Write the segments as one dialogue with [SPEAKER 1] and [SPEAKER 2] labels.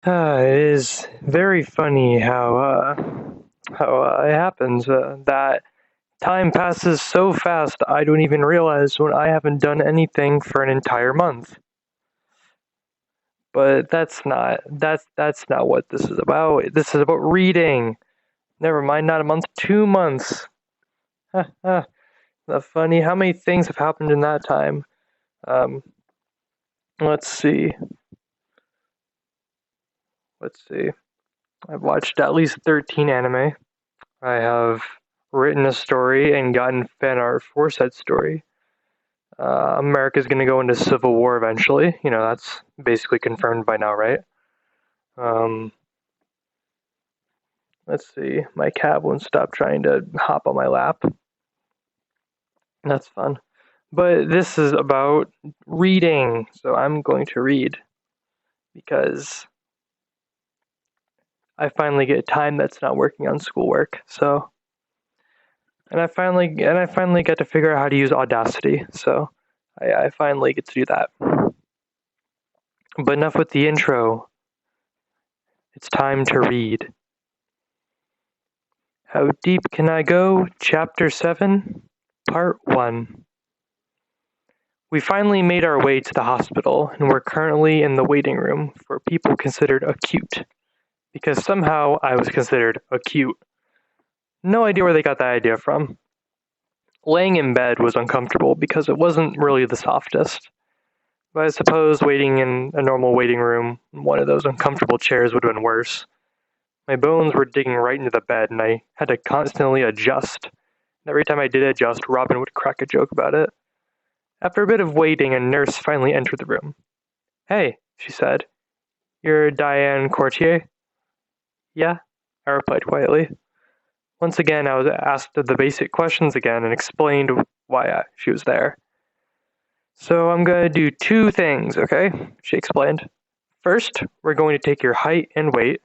[SPEAKER 1] It is very funny how it happens that time passes so fast I don't even realize when I haven't done anything for an entire month. But that's not what this is about. This is about reading. Never mind, not a month, 2 months. Not funny. How many things have happened in that time? Um, let's see. Let's see. I've watched at least 13 anime. I have written a story and gotten fan art for said story. America's going to go into civil war eventually. You know, that's basically confirmed by now, right? Um, let's see. My cat won't stop trying to hop on my lap. That's fun. But this is about reading, so I'm going to read because I finally get time that's not working on schoolwork. So, and I finally get to figure out how to use Audacity. So, I finally get to do that. But enough with the intro. It's time to read. How Deep Can I Go? Chapter 7, Part 1. We finally made our way to the hospital, and we're currently in the waiting room for people considered acute. Because somehow I was considered acute. No idea where they got that idea from. Laying in bed was uncomfortable because it wasn't really the softest. But I suppose waiting in a normal waiting room, one of those uncomfortable chairs would have been worse. My bones were digging right into the bed, and I had to constantly adjust. Every time I did adjust, Robin would crack a joke about it. After a bit of waiting, a nurse finally entered the room. "Hey," she said. "You're Diane Courtier?" "Yeah," I replied quietly. Once again, I was asked the basic questions again and explained why she was there. "So I'm going to do two things, okay?" she explained. "First, we're going to take your height and weight,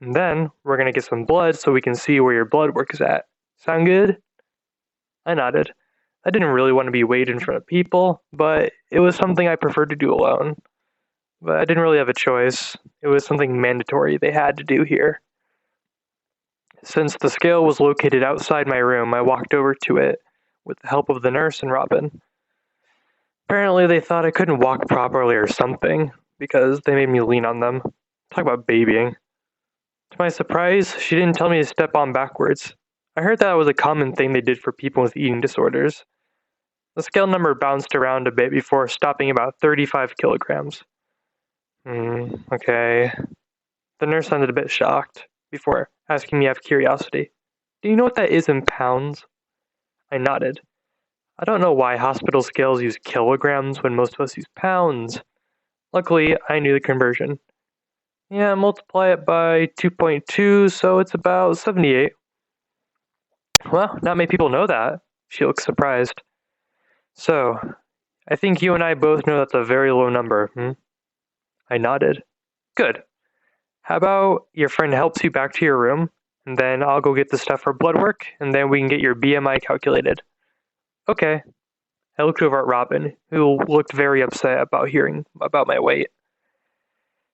[SPEAKER 1] and then we're going to get some blood so we can see where your blood work is at. Sound good?" I nodded. I didn't really want to be weighed in front of people, but it was something I preferred to do alone. But I didn't really have a choice. It was something mandatory they had to do here. Since the scale was located outside my room, I walked over to it with the help of the nurse and Robin. Apparently they thought I couldn't walk properly or something, because they made me lean on them. Talk about babying. To my surprise, she didn't tell me to step on backwards. I heard that was a common thing they did for people with eating disorders. The scale number bounced around a bit before stopping about 35 kilograms. Okay. The nurse sounded a bit shocked before asking me out of curiosity. "Do you know what that is in pounds?" I nodded. I don't know why hospital scales use kilograms when most of us use pounds. Luckily, I knew the conversion. "Yeah, multiply it by 2.2, so it's about 78. "Well, not many people know that." She looked surprised. "So, I think you and I both know that's a very low number, I nodded. "Good. How about your friend helps you back to your room, and then I'll go get the stuff for blood work, and then we can get your BMI calculated." "Okay." I looked over at Robin, who looked very upset about hearing about my weight.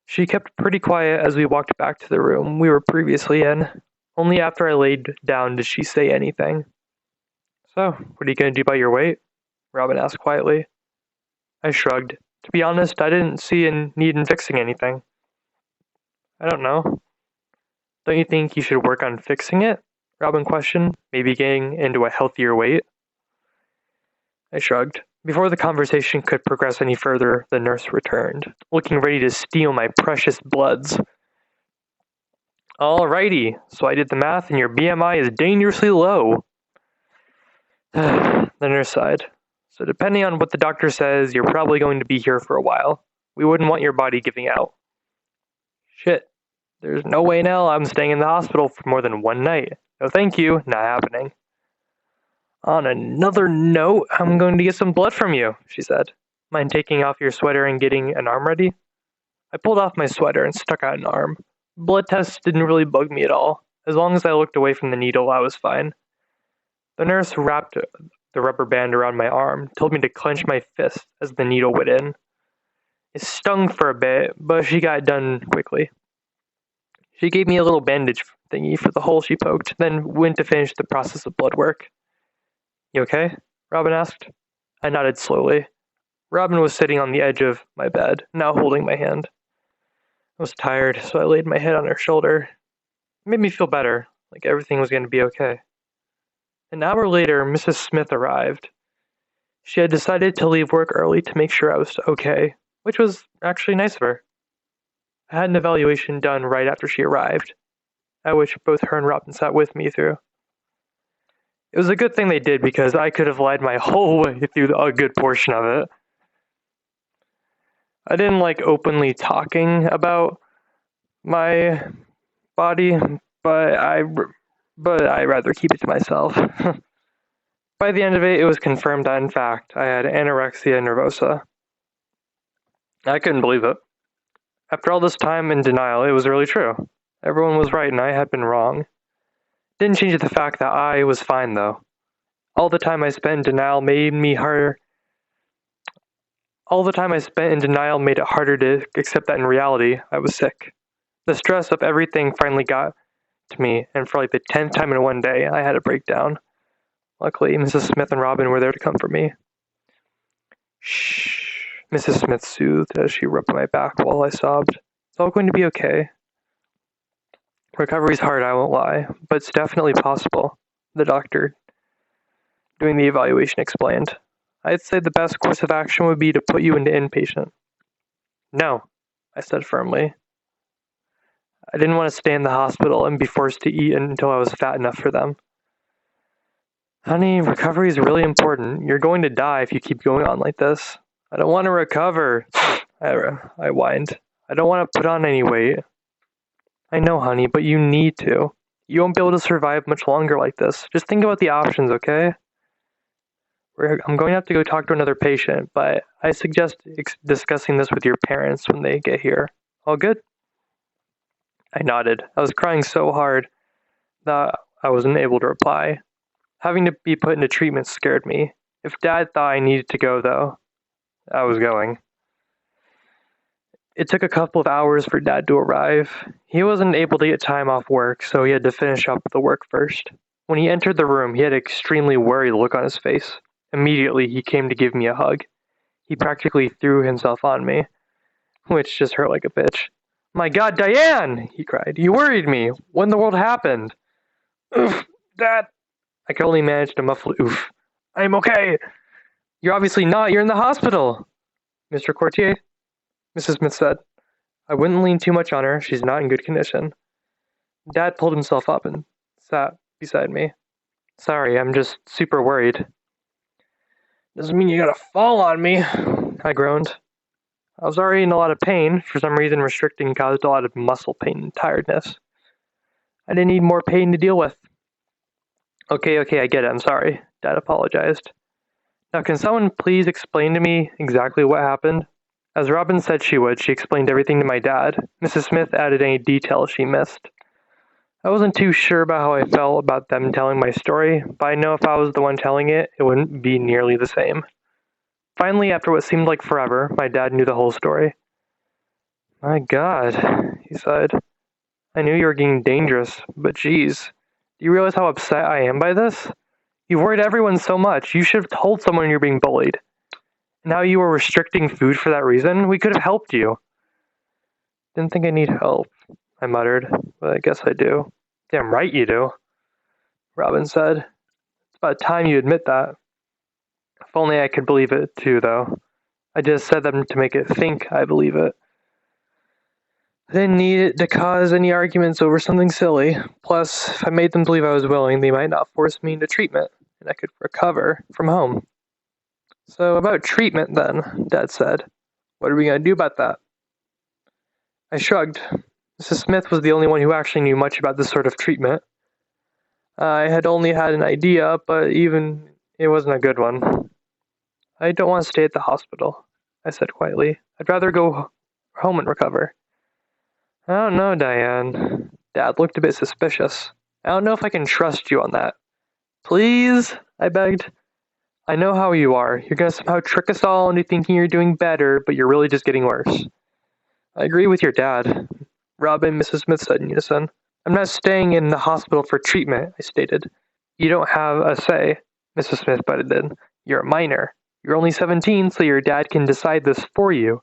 [SPEAKER 1] She kept pretty quiet as we walked back to the room we were previously in. Only after I laid down did she say anything. "So, what are you going to do about your weight?" Robin asked quietly. I shrugged. To be honest, I didn't see a need in fixing anything. "I don't know. Don't you think you should work on fixing it?" Robin questioned, maybe getting into a healthier weight. I shrugged. Before the conversation could progress any further, the nurse returned, looking ready to steal my precious bloods. "Alrighty, so I did the math and your BMI is dangerously low." The nurse sighed. "So depending on what the doctor says, you're probably going to be here for a while. We wouldn't want your body giving out." Shit. There's no way in hell I'm staying in the hospital for more than one night. No thank you, not happening. "On another note, I'm going to get some blood from you," she said. "Mind taking off your sweater and getting an arm ready?" I pulled off my sweater and stuck out an arm. Blood tests didn't really bug me at all. As long as I looked away from the needle, I was fine. The nurse wrapped the rubber band around my arm, told me to clench my fist as the needle went in. It stung for a bit, but she got it done quickly. She gave me a little bandage thingy for the hole she poked, then went to finish the process of blood work. You okay? Robin asked. I nodded slowly. Robin was sitting on the edge of my bed, now holding my hand. I was tired, so I laid my head on her shoulder. It made me feel better, like everything was going to be okay. An hour later, Mrs. Smith arrived. She had decided to leave work early to make sure I was okay, which was actually nice of her. I had an evaluation done right after she arrived, at which both her and Robin sat with me through. It was a good thing they did because I could have lied my whole way through a good portion of it. I didn't like openly talking about my body, but I'd rather keep it to myself. By the end of it, it was confirmed that, in fact, I had anorexia nervosa. I couldn't believe it. After all this time in denial, it was really true. Everyone was right and I had been wrong. Didn't change the fact that I was fine, though. All the time I spent in denial made it harder to accept that in reality, I was sick. The stress of everything finally got to me, and for like the 10th time in one day, I had a breakdown. Luckily, Mrs. Smith and Robin were there to comfort me. Shh, Mrs. Smith soothed as she rubbed my back while I sobbed. It's all going to be okay. Recovery's hard, I won't lie, but it's definitely possible, the doctor doing the evaluation explained. I'd say the best course of action would be to put you into inpatient. No, I said firmly. I didn't want to stay in the hospital and be forced to eat until I was fat enough for them. Honey, recovery is really important. You're going to die if you keep going on like this. I don't want to recover, I whined. I don't want to put on any weight. I know, honey, but you need to. You won't be able to survive much longer like this. Just think about the options, okay? I'm going to have to go talk to another patient, but I suggest discussing this with your parents when they get here. All good? I nodded. I was crying so hard that I wasn't able to reply. Having to be put into treatment scared me. If Dad thought I needed to go, though, I was going. It took a couple of hours for Dad to arrive. He wasn't able to get time off work, so he had to finish up the work first. When he entered the room, he had an extremely worried look on his face. Immediately, he came to give me a hug. He practically threw himself on me, which just hurt like a bitch. My God, Diane! He cried. You worried me. What in the world happened? Oof, Dad. I could only manage to muffle oof. I'm okay. You're obviously not. You're in the hospital. Mr. Courtier? Mrs. Smith said. I wouldn't lean too much on her. She's not in good condition. Dad pulled himself up and sat beside me. Sorry, I'm just super worried. Doesn't mean you gotta fall on me, I groaned. I was already in a lot of pain. For some reason, restricting caused a lot of muscle pain and tiredness. I didn't need more pain to deal with. Okay, I get it. I'm sorry. Dad apologized. Now, can someone please explain to me exactly what happened? As Robin said she would, she explained everything to my dad. Mrs. Smith added any details she missed. I wasn't too sure about how I felt about them telling my story, but I know if I was the one telling it, it wouldn't be nearly the same. Finally, after what seemed like forever, my dad knew the whole story. My God, he sighed. I knew you were getting dangerous, but geez, do you realize how upset I am by this? You've worried everyone so much. You should have told someone you're being bullied. Now you were restricting food for that reason? We could have helped you. Didn't think I need help, I muttered, but I guess I do. Damn right you do, Robin said. It's about time you admit that. If only I could believe it too, though. I just said them to make it think I believe it. I didn't need it to cause any arguments over something silly. Plus, if I made them believe I was willing, they might not force me into treatment, and I could recover from home. So about treatment then, Dad said. What are we going to do about that? I shrugged. Mrs. Smith was the only one who actually knew much about this sort of treatment. I had only had an idea, but even it wasn't a good one. I don't want to stay at the hospital, I said quietly. I'd rather go home and recover. I don't know, Diane. Dad looked a bit suspicious. I don't know if I can trust you on that. Please, I begged. I know how you are. You're going to somehow trick us all into thinking you're doing better, but you're really just getting worse. I agree with your dad. Robin and Mrs. Smith said in unison. I'm not staying in the hospital for treatment, I stated. You don't have a say, Mrs. Smith butted in. You're a minor. You're only 17, so your dad can decide this for you.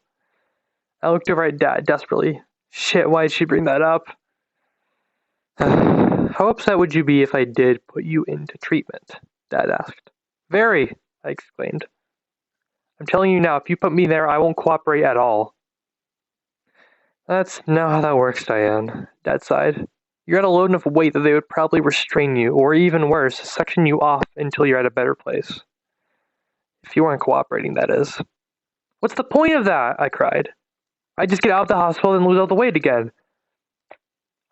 [SPEAKER 1] I looked over at Dad desperately. Shit, why'd she bring that up? How upset would you be if I did put you into treatment? Dad asked. Very, I exclaimed. I'm telling you now, if you put me there, I won't cooperate at all. That's not how that works, Diane, Dad sighed. You're at a low enough weight that they would probably restrain you, or even worse, section you off until you're at a better place. If you weren't cooperating, that is. What's the point of that? I cried. I'd just get out of the hospital and lose all the weight again.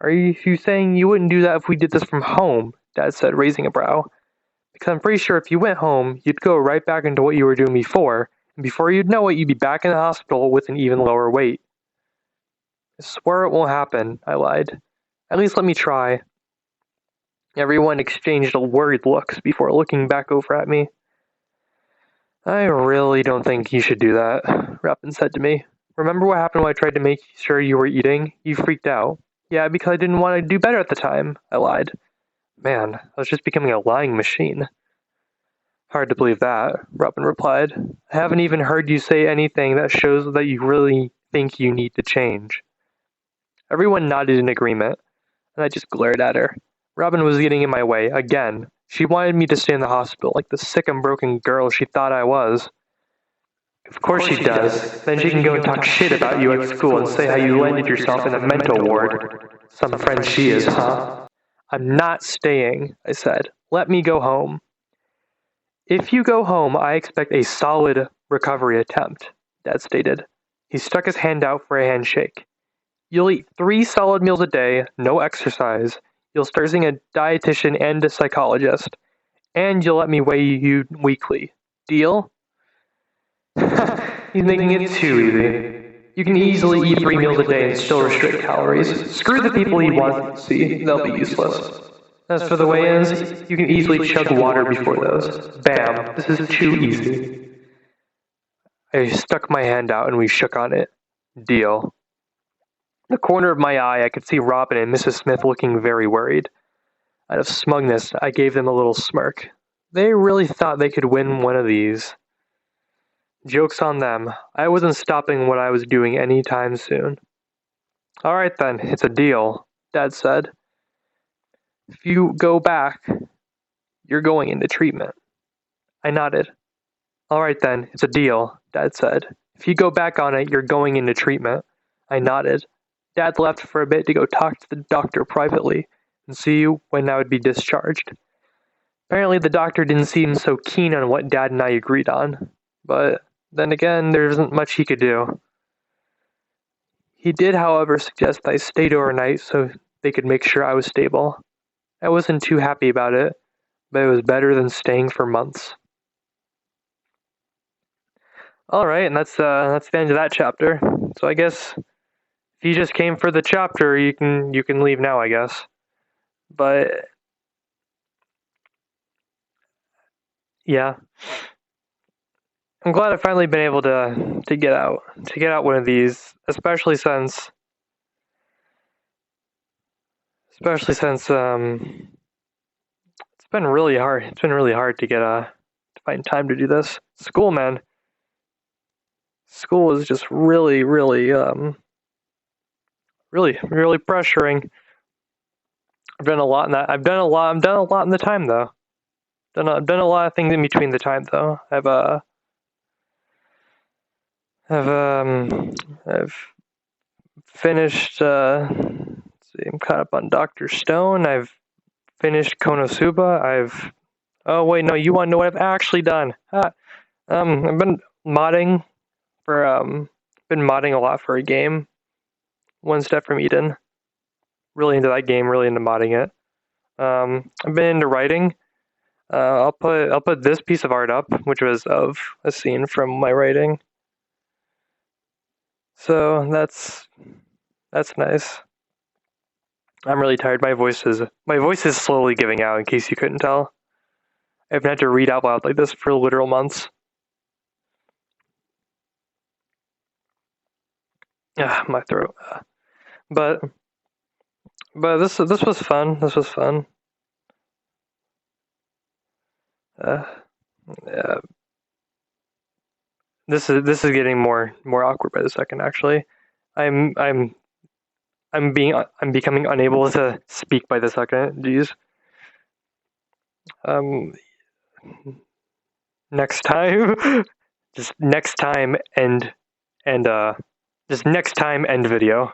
[SPEAKER 1] Are you saying you wouldn't do that if we did this from home? Dad said, raising a brow. Because I'm pretty sure if you went home, you'd go right back into what you were doing before, and before you'd know it, you'd be back in the hospital with an even lower weight. I swear it won't happen, I lied. At least let me try. Everyone exchanged worried looks before looking back over at me. I really don't think you should do that, Rapin said to me. Remember what happened when I tried to make sure you were eating? You freaked out. Yeah, because I didn't want to do better at the time, I lied. Man, I was just becoming a lying machine. Hard to believe that, Robin replied. I haven't even heard you say anything that shows that you really think you need to change. Everyone nodded in agreement, and I just glared at her. Robin was getting in my way, again. She wanted me to stay in the hospital like the sick and broken girl she thought I was. Of course she does. Then she can go and talk shit about you at school and say how you landed yourself in a mental ward. Some friend she is, huh? I'm not staying, I said. Let me go home. If you go home, I expect a solid recovery attempt, Dad stated. He stuck his hand out for a handshake. You'll eat 3 solid meals a day, no exercise. You'll start seeing a dietitian and a psychologist. And you'll let me weigh you weekly. Deal? He's making it too easy. You can easily eat 3 meals a day and still restrict calories. Screw the people he wants to see, they'll be useless. As for the weigh-ins, you can easily chug water before those. Bam, this is too easy. I stuck my hand out and we shook on it. Deal. In the corner of my eye, I could see Robin and Mrs. Smith looking very worried. Out of smugness, I gave them a little smirk. They really thought they could win one of these. Joke's on them. I wasn't stopping what I was doing anytime soon. All right then, it's a deal, Dad said. If you go back, you're going into treatment. I nodded. All right then, it's a deal, Dad said. If you go back on it, you're going into treatment. I nodded. Dad left for a bit to go talk to the doctor privately and see when I would be discharged. Apparently the doctor didn't seem so keen on what Dad and I agreed on, but then again, there isn't much he could do. He did, however, suggest I stayed overnight so they could make sure I was stable. I wasn't too happy about it, but it was better than staying for months. Alright, and that's the end of that chapter. So I guess if you just came for the chapter, you can leave now, I guess. But yeah. I'm glad I've finally been able to get out one of these, especially since it's been really hard. It's been really hard to get to find time to do this. School, man. School is just really pressuring. I've done a lot in that. I've done a lot in the time though. I've done a lot of things in between the time though. I've finished, let's see, I'm caught up on Dr. Stone. I've finished Konosuba. oh wait, no, you want to know what I've actually done? I've been modding a lot for a game. One Step from Eden. Really into that game, really into modding it. I've been into writing. I'll put this piece of art up, which was of a scene from my writing. So that's nice. I'm really tired. My voice is slowly giving out, in case you couldn't tell. I've had to read out loud like this for literal months. My throat. But this was fun. This was fun. Yeah. This is getting more awkward by the second. Actually, I'm becoming unable to speak by the second. Jeez. Next time, just next time end video.